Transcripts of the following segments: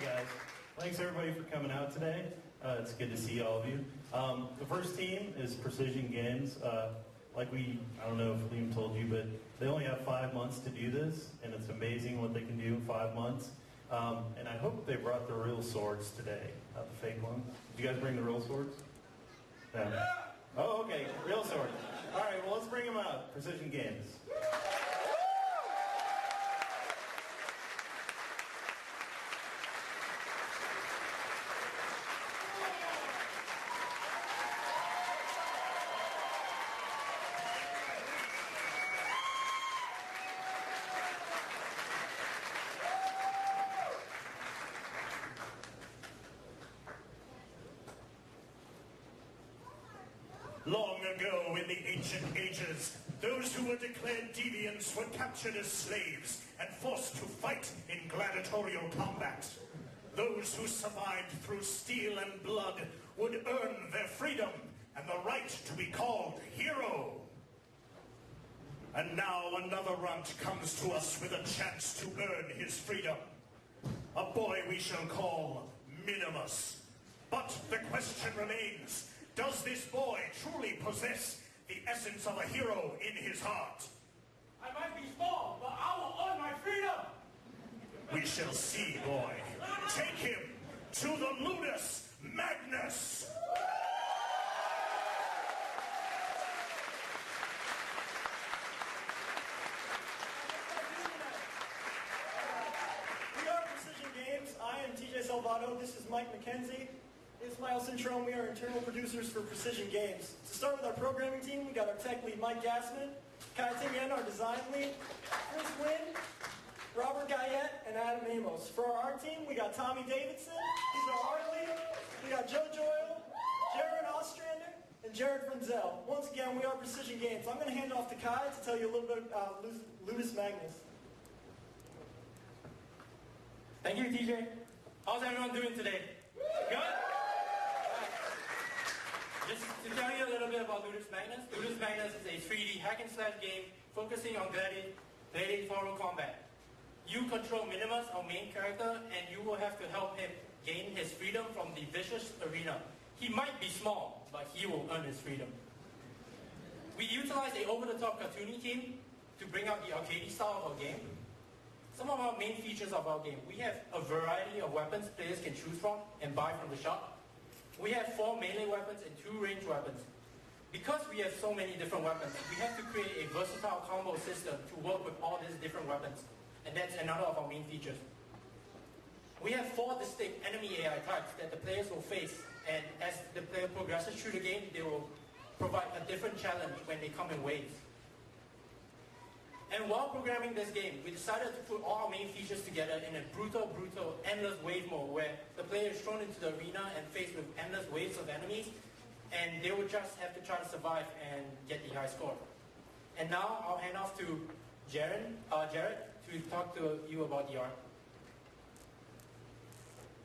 guys. Thanks everybody for coming out today. It's good to see all of you. The first team is Precision Games. I don't know if Liam told you, but they only have 5 months to do this, and it's amazing what they can do in 5 months. And I hope they brought the real swords today, not the fake ones. Did you guys bring the real swords? Yeah. Oh, okay, real swords. All right, well, let's bring them out. Precision Games. Long ago in the ancient ages, those who were declared deviants were captured as slaves and forced to fight in gladiatorial combat. Those who survived through steel and blood would earn their freedom and the right to be called hero. And now another runt comes to us with a chance to earn his freedom. A boy we shall call Minimus. But the question remains, does this boy truly possess the essence of a hero in his heart? I might be small, but I will earn my freedom! We shall see, boy. Take him to the Ludus Magnus! We are Precision Games. I am TJ Salvato. This is Mike McKenzie. It's Miles Intro, and we are internal producers for Precision Games. To start with our programming team, we got our tech lead, Mike Gassman, Kai Tingen, our design lead, Chris Wynn, Robert Guyette, and Adam Amos. For our art team, we got Tommy Davidson, he's our art lead. We got Joe Joyle, Jared Ostrander, and Jared Frenzel. Once again, we are Precision Games. I'm going to hand off to Kai to tell you a little bit about Ludus Magnus. Thank you, TJ. How's everyone doing today? Good? Just to tell you a little bit about Ludus Magnus. Ludus Magnus is a 3D hack and slash game focusing on gladiatorial combat. You control Minimus, our main character, and you will have to help him gain his freedom from the vicious arena. He might be small, but he will earn his freedom. We utilize a over-the-top cartoony theme to bring out the arcade style of our game. Some of our main features of our game. We have a variety of weapons players can choose from and buy from the shop. We have 4 melee weapons and 2 ranged weapons. Because we have so many different weapons, we have to create a versatile combo system to work with all these different weapons. And that's another of our main features. We have 4 distinct enemy AI types that the players will face, and as the player progresses through the game, they will provide a different challenge when they come in waves. And while programming this game, we decided to put all our main features together in a brutal, endless wave mode where the player is thrown into the arena and faced with endless waves of enemies, and they will just have to try to survive and get the high score. And now I'll hand off to Jared to talk to you about the art.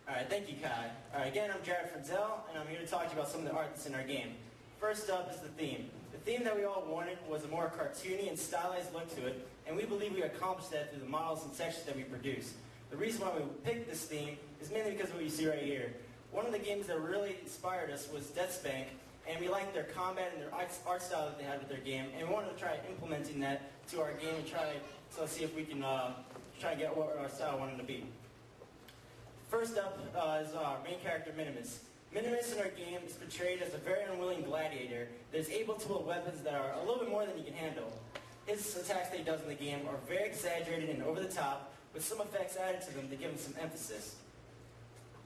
Alright, thank you, Kai. Alright, again, I'm Jared Frenzel, and I'm here to talk to you about some of the art that's in our game. First up is the theme. The theme that we all wanted was a more cartoony and stylized look to it, and we believe we accomplished that through the models and textures that we produced. The reason why we picked this theme is mainly because of what you see right here. One of the games that really inspired us was Deathspank, and we liked their combat and their art style that they had with their game, and we wanted to try implementing that to our game and try to see if we can try to get what our style wanted to be. First up is our main character, Minimus. Minimus in our game is portrayed as a very unwilling gladiator that is able to wield weapons that are a little bit more than he can handle. His attacks that he does in the game are very exaggerated and over the top, with some effects added to them to give him some emphasis.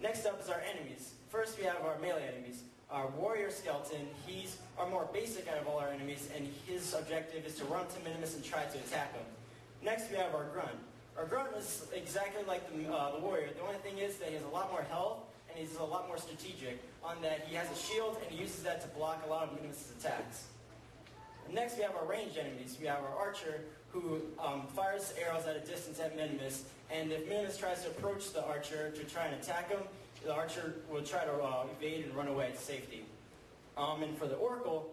Next up is our enemies. First we have our melee enemies. Our warrior skeleton, he's our more basic out of all our enemies, and his objective is to run to Minimus and try to attack him. Next we have our grunt. Our grunt is exactly like the warrior. The only thing is that he has a lot more health, and he's a lot more strategic on that. He has a shield, and he uses that to block a lot of Minimus' attacks. And next we have our ranged enemies. We have our archer, who fires arrows at a distance at Minimus, and if Minimus tries to approach the archer to try and attack him, the archer will try to evade and run away to safety. And for the Oracle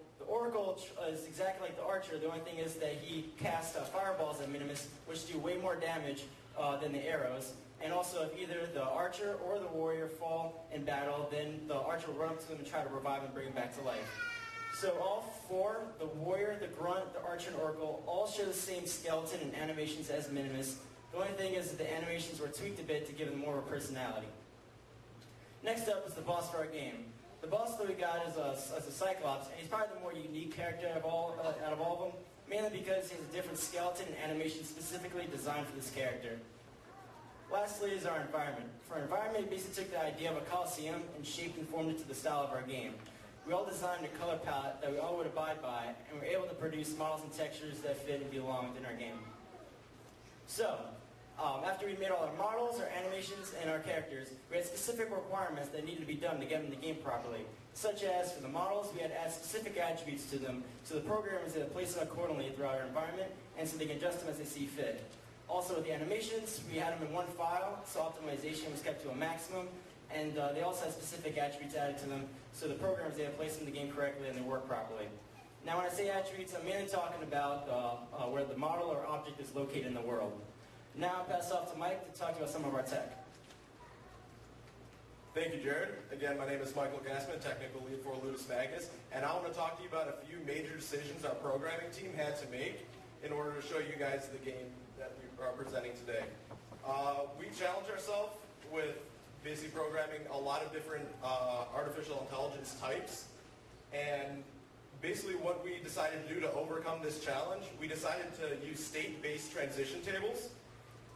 is exactly like the archer. The only thing is that he casts fireballs at Minimus, which do way more damage than the arrows. And also, if either the archer or the warrior fall in battle, then the archer will run up to them and try to revive and bring them back to life. So all four, the warrior, the grunt, the archer, and oracle, all share the same skeleton and animations as Minimus. The only thing is that the animations were tweaked a bit to give them more of a personality. Next up is the boss for our game. The boss that we got is a Cyclops, and he's probably the more unique character out of all of them, mainly because he has a different skeleton and animation specifically designed for this character. Lastly is our environment. For our environment, we basically took the idea of a coliseum and shaped and formed it to the style of our game. We all designed a color palette that we all would abide by, and we were able to produce models and textures that fit and belong within our game. So, after we made all our models, our animations, and our characters, we had specific requirements that needed to be done to get them in the game properly. Such as, for the models, we had to add specific attributes to them, so the programmers had to place them accordingly throughout our environment, and so they can adjust them as they see fit. Also with the animations, we had them in one file, so optimization was kept to a maximum, and they also had specific attributes added to them, so the programmers had to place them in the game correctly and they work properly. Now when I say attributes, I'm mainly talking about where the model or object is located in the world. Now I'll pass off to Mike to talk to you about some of our tech. Thank you, Jared. Again, my name is Michael Gassman, technical lead for Ludus Magnus, and I want to talk to you about a few major decisions our programming team had to make in order to show you guys the game that we are presenting today. We challenge ourselves with basically programming a lot of different artificial intelligence types, and basically what we decided to do to overcome this challenge, we decided to use state-based transition tables.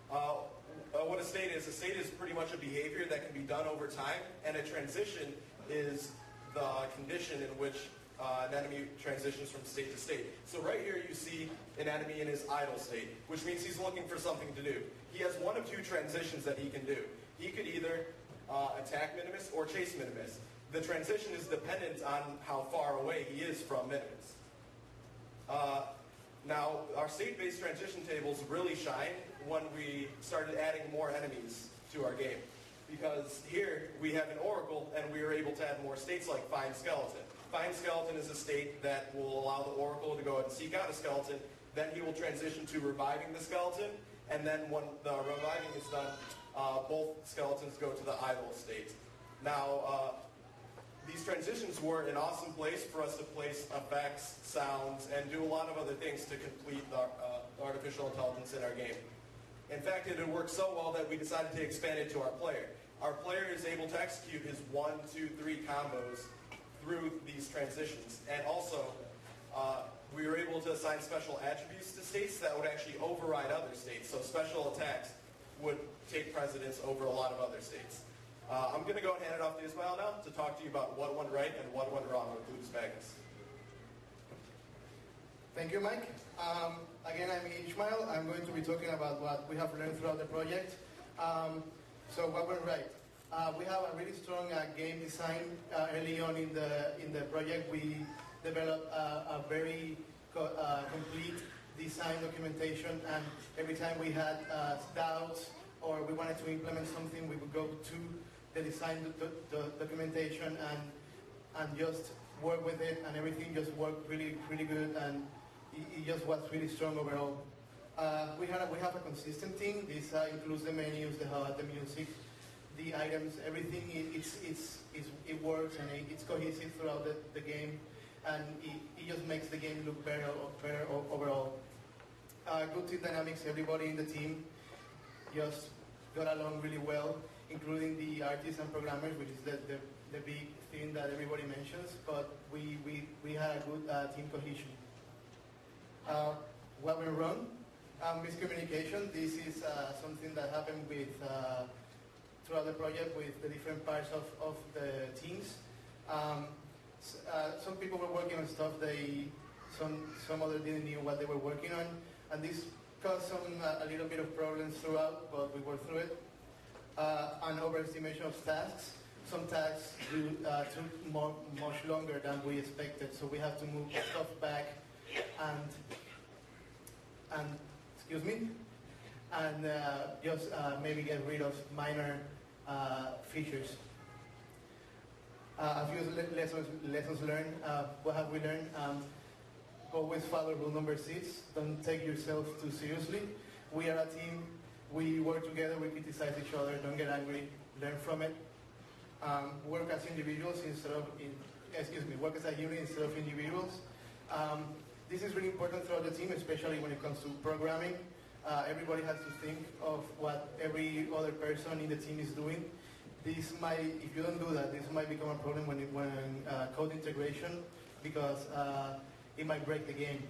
What a state is pretty much a behavior that can be done over time, and a transition is the condition in which an enemy transitions from state to state. So right here you see an enemy in his idle state, which means he's looking for something to do. He has one of two transitions that he can do. He could either attack Minimus or chase Minimus. The transition is dependent on how far away he is from Minimus. Now, our state-based transition tables really shine when we started adding more enemies to our game. Because here we have an oracle, and we are able to add more states like Find Skeleton. Find Skeleton is a state that will allow the oracle to go and seek out a skeleton. Then he will transition to reviving the skeleton, and then when the reviving is done, both skeletons go to the idle state. Now, these transitions were an awesome place for us to place effects, sounds, and do a lot of other things to complete the artificial intelligence in our game. In fact, it had worked so well that we decided to expand it to our player. Our player is able to execute his 1, 2, 3 combos through these transitions. And also, we were able to assign special attributes to states that would actually override other states. So special attacks would take precedence over a lot of other states. I'm going to go and hand it off to Ismail now to talk to you about what went right and what went wrong with Ludus Magnus. Thank you, Mike. Again, I'm Ishmael. I'm going to be talking about what we have learned throughout the project. So what went right? We have a really strong game design early on in the project. We developed a very complete design documentation, and every time we had doubts or we wanted to implement something, we would go to the design documentation and just work with it, and everything just worked really, really good, and it just was really strong overall. We have a consistent team. This includes the menus, the HUD, the music, the items, everything. It works, and it's cohesive throughout the game, and it just makes the game look better overall. Good team dynamics. Everybody in the team just got along really well, including the artists and programmers, which is the big thing that everybody mentions. But we had a good team cohesion. What went wrong? Miscommunication. This is something that happened with throughout the project with the different parts of the teams. Some people were working on stuff some others didn't know what they were working on, and this caused a little bit of problems throughout, but we worked through it. An overestimation of tasks. Some tasks took much longer than we expected, so we have to move stuff back and just maybe get rid of minor features. A few lessons learned. What have we learned? Always follow rule number 6. Don't take yourself too seriously. We are a team. We work together, we criticize each other, don't get angry, learn from it. Work as individuals instead of, work as a unit instead of individuals. This is really important throughout the team, especially when it comes to programming. Everybody has to think of what every other person in the team is doing. This might, if you don't do that, this might become a problem when code integration, because it might break the game.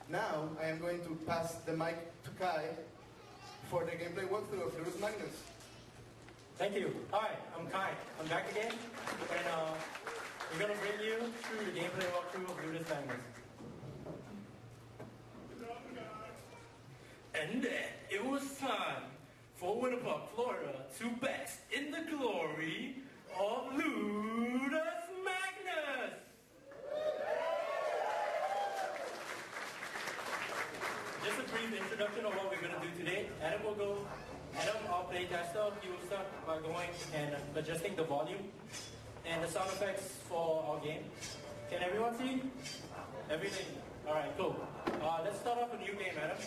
Now, I am going to pass the mic to Kai for the gameplay walkthrough of Ludus Magnus. Thank you. Hi, I'm Kai. I'm back again, and we're going to bring you through the gameplay walkthrough of Ludus Magnus. And then it was time for Winter Park, Florida to bask in the glory of Ludus Magnus. Just a brief introduction of what we're going to do today. Adam, our playtester, he will start by going and adjusting the volume and the sound effects for our game. Can everyone see? Everything? Alright, cool. Let's start off a new game, Adam.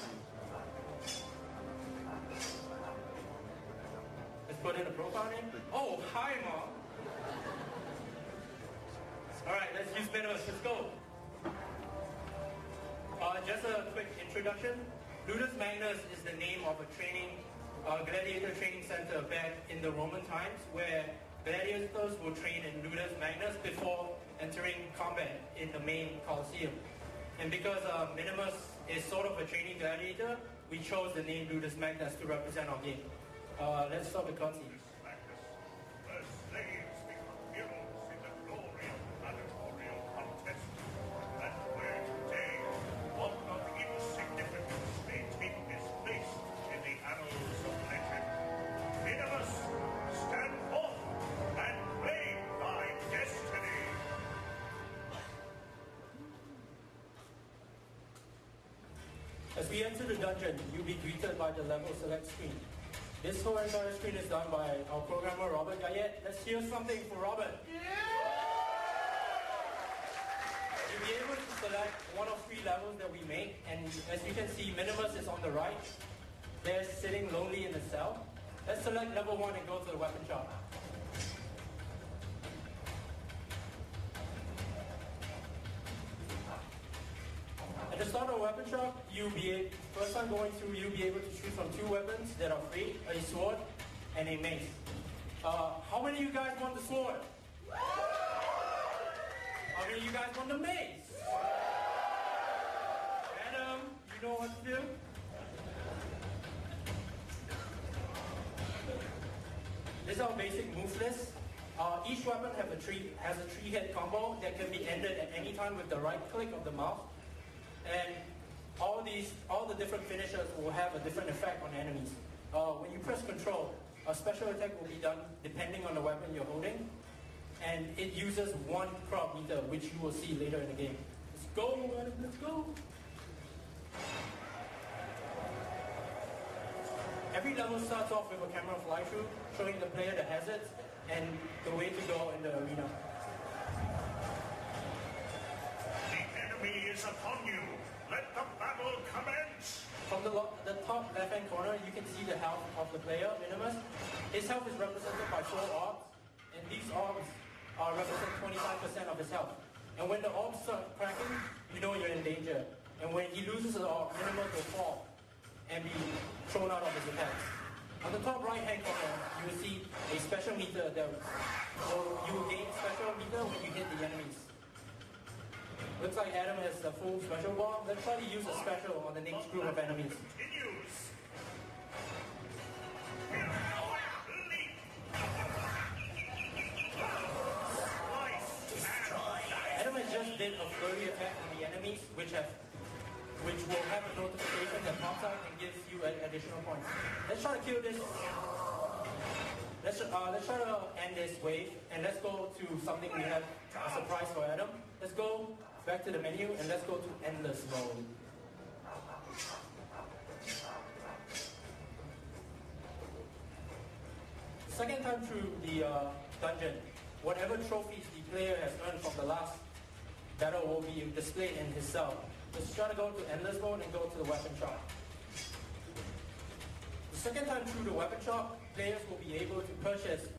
Let's put in a profile name. Oh, hi, Mom. Alright, let's use Magnus. Let's go. Just a quick introduction. Ludus Magnus is the name of a gladiator training center back in the Roman times, where gladiators will train in Ludus Magnus before entering combat in the main Colosseum. And because Minimus is sort of a training gladiator, we chose the name Ludus Magnus to represent our game. Let's start the cutscene. As we enter the dungeon, you'll be greeted by the level select screen. This whole entire screen is done by our programmer, Robert Gayet. Let's hear something for Robert. Yeah! You'll be able to select one of 3 levels that we make, and as you can see, Minimus is on the right. They're sitting lonely in the cell. Let's select level 1 and go to the weapon shop. At the start of the weapon shop, first time going through, you'll be able to choose from 2 weapons that are free, a sword and a mace. How many of you guys want the sword? How many of you guys want the mace? Adam, you know what to do? This is our basic move list. Each weapon has a 3-hit combo that can be ended at any time with the right click of the mouse. And all the different finishers will have a different effect on enemies. When you press control, a special attack will be done depending on the weapon you're holding. And it uses 1 crowd meter, which you will see later in the game. Let's go, Adam, let's go. Every level starts off with a camera fly-through, showing the player the hazards and the way to go in the arena. The enemy is upon you. Let the battle commence! From the top left-hand corner, you can see the health of the player, Minimus. His health is represented by 4 orbs, and these orbs represent 25% of his health. And when the orbs start cracking, you know you're in danger. And when he loses an orb, Minimus will fall and be thrown out of his attacks. On the top right-hand corner, you will see a special meter that you will gain special meter when you hit the enemies. Looks like Adam has a full special ball. Let's try to use a special on the next group of enemies. Adam has just did a flurry attack on the enemies, which will have a notification that pops out and gives you additional points. Let's try to kill this. Let's try to end this wave, and let's go to something we have a surprise for Adam. Let's go back to the menu, and let's go to endless mode. Second time through the dungeon, whatever trophies the player has earned from the last battle will be displayed in his cell. Let's try to go to endless mode and go to the weapon shop. The Second time through the weapon shop, players will be able to purchase